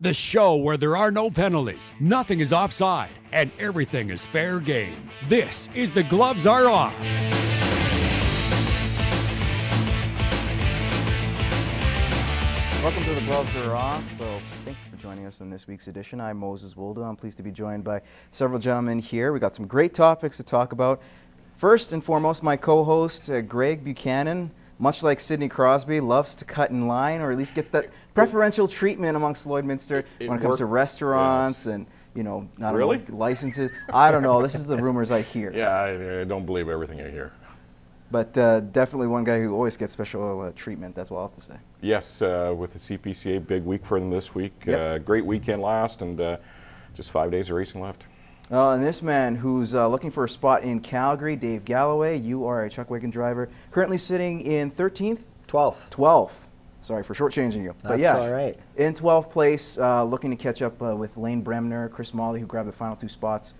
The show where there are no penalties, nothing is offside, and everything is fair game. This is The Gloves Are Off. Welcome to The Gloves Are Off. So, thank you for joining us in this week's edition. I'm Moses Woldu. I'm pleased to be joined by several gentlemen here. We got some great topics to talk about. First and foremost, my co-host, Greg Buchanan, much like Sidney Crosby, loves to cut in line, or at least gets that preferential treatment amongst Lloydminster when it comes to restaurants and, you know, not only licenses. I don't know. This is the rumors I hear. Yeah, I don't believe everything I hear. But definitely one guy who always gets special treatment. That's what I'll have to say. Yes, with the CPCA, big week for them this week. Yep. Great weekend last, and just 5 days of racing left. And this man who's looking for a spot in Calgary, Dave Galloway. You are a chuck wagon driver, currently sitting in 13th? 12th. Sorry for shortchanging you. That's all right. In 12th place, looking to catch up with Lane Bremner, Chris Molly, who grabbed the final 2 spots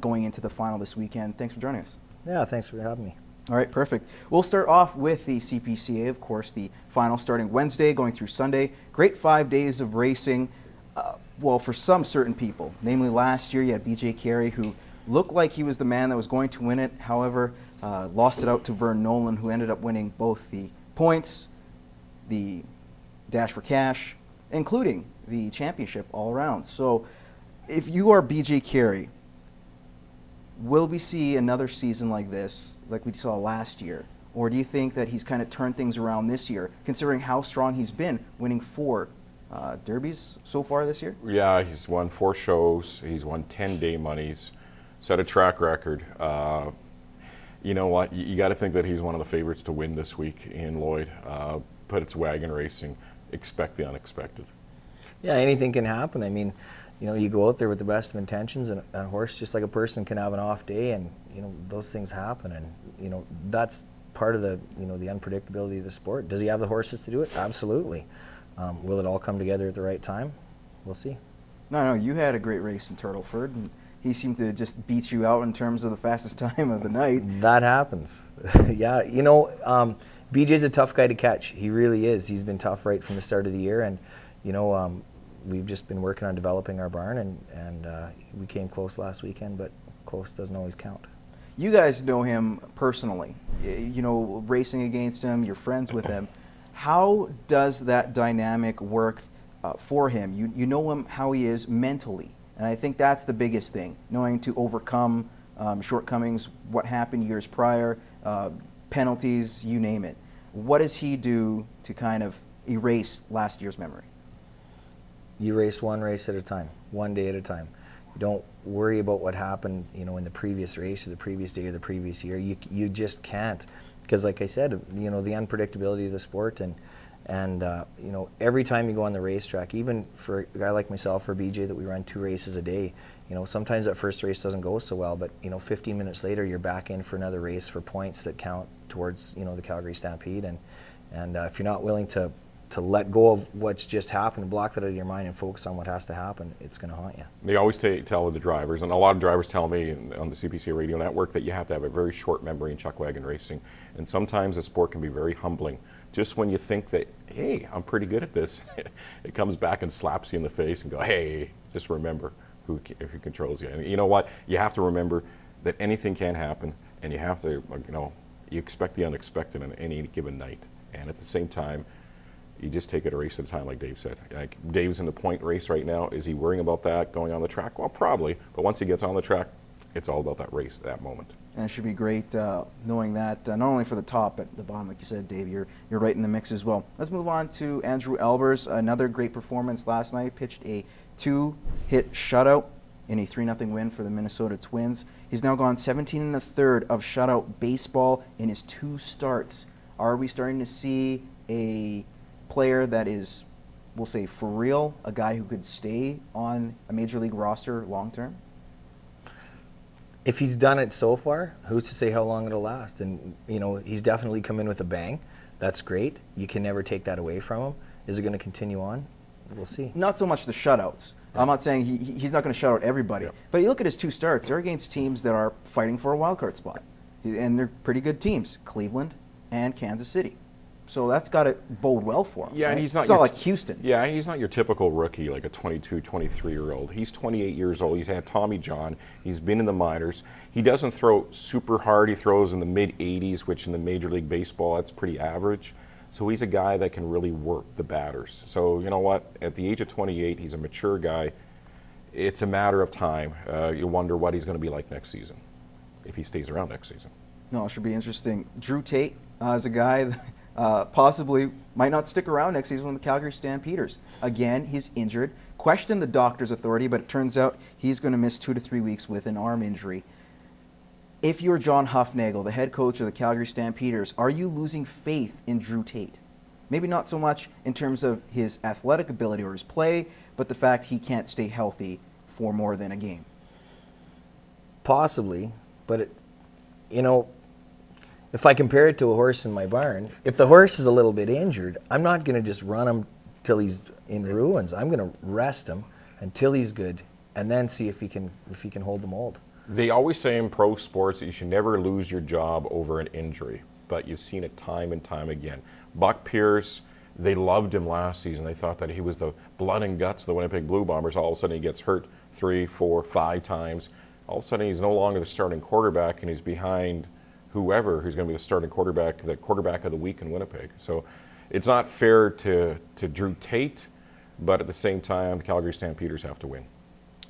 going into the final this weekend. Thanks for joining us. Yeah, thanks for having me. All right, perfect. We'll start off with the CPCA, of course, the final starting Wednesday, going through Sunday. Great 5 days of racing. Well, for some certain people, namely last year you had BJ Carey, who looked like he was the man that was going to win it. However, lost it out to Vern Nolan, who ended up winning both the points, the Dash for Cash, including the championship all around. So if you are BJ Carey, will we see another season like this, like we saw last year? Or do you think that he's kind of turned things around this year, considering how strong he's been, winning 4 derbies so far this year? Yeah, he's won 4 shows. He's won 10-day monies, set a track record. You know what? You got to think that he's one of the favorites to win this week in Lloyd. But it's wagon racing. Expect the unexpected. Yeah, anything can happen. I mean, you know, you go out there with the best of intentions, and a horse, just like a person, can have an off day, and you know those things happen, and you know that's part of the the unpredictability of the sport. Does he have the horses to do it? Absolutely. Will it all come together at the right time? We'll see. No, you had a great race in Turtleford, and he seemed to just beat you out in terms of the fastest time of the night. That happens. Yeah, you know, BJ's a tough guy to catch. He really is. He's been tough right from the start of the year, and you know, we've just been working on developing our barn, and we came close last weekend, but close doesn't always count. You guys know him personally, you know, racing against him, you're friends with him. How does that dynamic work for him? You know him, how he is mentally, and I think that's the biggest thing, knowing to overcome shortcomings, what happened years prior, penalties, you name it. What does he do to kind of erase last year's memory? You race one race at a time, one day at a time. You don't worry about what happened, you know, in the previous race or the previous day or the previous year. You just can't, because like I said, you know, the unpredictability of the sport, and you know, every time you go on the racetrack, even for a guy like myself or BJ that we run 2 races a day, you know, sometimes that first race doesn't go so well, but you know, 15 minutes later you're back in for another race for points that count towards, you know, the Calgary Stampede, and if you're not willing to let go of what's just happened, block that out of your mind and focus on what has to happen, it's going to haunt you. They always tell the drivers, and a lot of drivers tell me on the CPCA radio network, that you have to have a very short memory in chuck wagon racing. And sometimes the sport can be very humbling. Just when you think that, hey, I'm pretty good at this, it comes back and slaps you in the face and go, hey, just remember who controls you. And you know what? You have to remember that anything can happen, and you have to, you know, you expect the unexpected on any given night. And at the same time, you just take it a race at a time, like Dave said. Like Dave's in the point race right now. Is he worrying about that going on the track? Well, probably. But once he gets on the track, it's all about that race, that moment. And it should be great knowing that, not only for the top, but the bottom, like you said, Dave, you're right in the mix as well. Let's move on to Andrew Elbers. Another great performance last night. Pitched a 2-hit shutout in a 3-0 win for the Minnesota Twins. He's now gone 17 1/3 of shutout baseball in his 2 starts. Are we starting to see a player that is, we'll say, for real, a guy who could stay on a major league roster long term? If he's done it so far, who's to say how long it'll last? And you know, he's definitely come in with a bang. That's great. You can never take that away from him. Is it going to continue on? We'll see. Not so much the shutouts. Yeah. I'm not saying he's not going to shut out everybody. Yeah. But you look at his 2 starts, they're against teams that are fighting for a wild card spot. And they're pretty good teams, Cleveland and Kansas City. So that's got to bode well for him. Yeah, right? and he's not It's not your like Houston. Yeah, he's not your typical rookie, like a 22, 23-year-old. He's 28 years old. He's had Tommy John. He's been in the minors. He doesn't throw super hard. He throws in the mid-80s, which in the Major League Baseball, that's pretty average. So he's a guy that can really work the batters. So you know what? At the age of 28, he's a mature guy. It's a matter of time. You wonder what he's going to be like next season, if he stays around next season. No, it should be interesting. Drew Tate is a guy that possibly might not stick around next season with the Calgary Stampeders. Again, he's injured. Questioned the doctor's authority, but it turns out he's going to miss 2 to 3 weeks with an arm injury. If you're John Hufnagel, the head coach of the Calgary Stampeders, are you losing faith in Drew Tate? Maybe not so much in terms of his athletic ability or his play, but the fact he can't stay healthy for more than a game. Possibly, but if I compare it to a horse in my barn, if the horse is a little bit injured, I'm not going to just run him till he's in ruins. I'm going to rest him until he's good, and then see if he can hold the mold. They always say in pro sports that you should never lose your job over an injury, but you've seen it time and time again. Buck Pierce, they loved him last season. They thought that he was the blood and guts of the Winnipeg Blue Bombers. All of a sudden he gets hurt 3, 4, 5 times. All of a sudden he's no longer the starting quarterback, and he's behind whoever who's going to be the starting quarterback, the quarterback of the week in Winnipeg. So it's not fair to Drew Tate, but at the same time, the Calgary Stampeders have to win.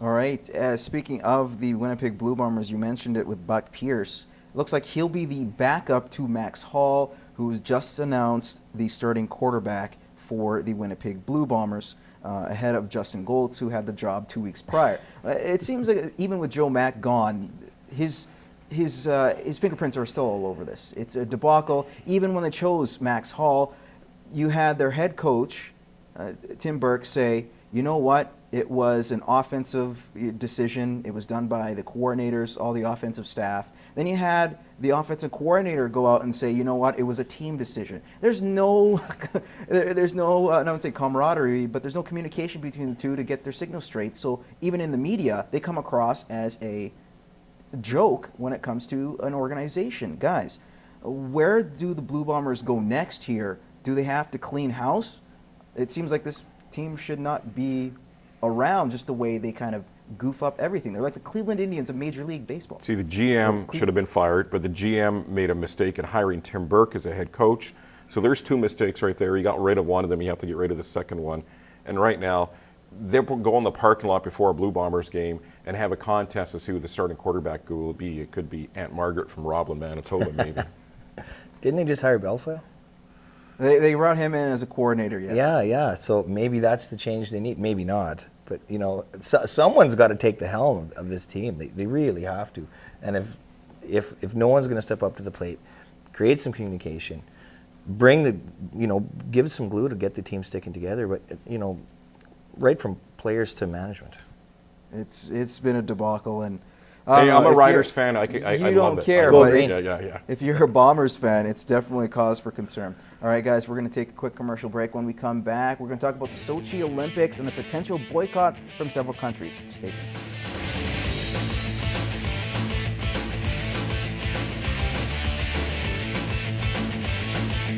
All right. Speaking of the Winnipeg Blue Bombers, you mentioned it with Buck Pierce. It looks like he'll be the backup to Max Hall, who's just announced the starting quarterback for the Winnipeg Blue Bombers, ahead of Justin Goltz, who had the job 2 weeks prior. It seems like even with Joe Mack gone, his fingerprints are still all over this. It's a debacle. Even when they chose Max Hall, you had their head coach, Tim Burke, say, you know what? It was an offensive decision. It was done by the coordinators, all the offensive staff. Then you had the offensive coordinator go out and say, you know what? It was a team decision. There's no, I don't say camaraderie, but there's no communication between the two to get their signal straight. So even in the media, they come across as a joke when it comes to an organization. Guys, where do the Blue Bombers go next here? Do they have to clean house? It seems like this team should not be around just the way they kind of goof up everything. They're like the Cleveland Indians of Major League Baseball. See, the GM should have been fired, but the GM made a mistake in hiring Tim Burke as a head coach. So there's 2 mistakes right there. You got rid of one of them, you have to get rid of the second one. And right now, they'll go in the parking lot before a Blue Bombers game and have a contest to see who the starting quarterback will be. It could be Aunt Margaret from Roblin, Manitoba, maybe. Didn't they just hire Belfoyle? They brought him in as a coordinator, yes. Yeah. So maybe that's the change they need. Maybe not. But, someone's got to take the helm of this team. They really have to. And if no one's going to step up to the plate, create some communication, give some glue to get the team sticking together. But, right from players to management. It's been a debacle. And hey, I'm a Riders fan. I you love don't it. care, I love but it. Yeah. if you're a Bombers fan, it's definitely a cause for concern. All right, guys, we're going to take a quick commercial break. When we come back, we're going to talk about the Sochi Olympics and the potential boycott from several countries. Stay tuned.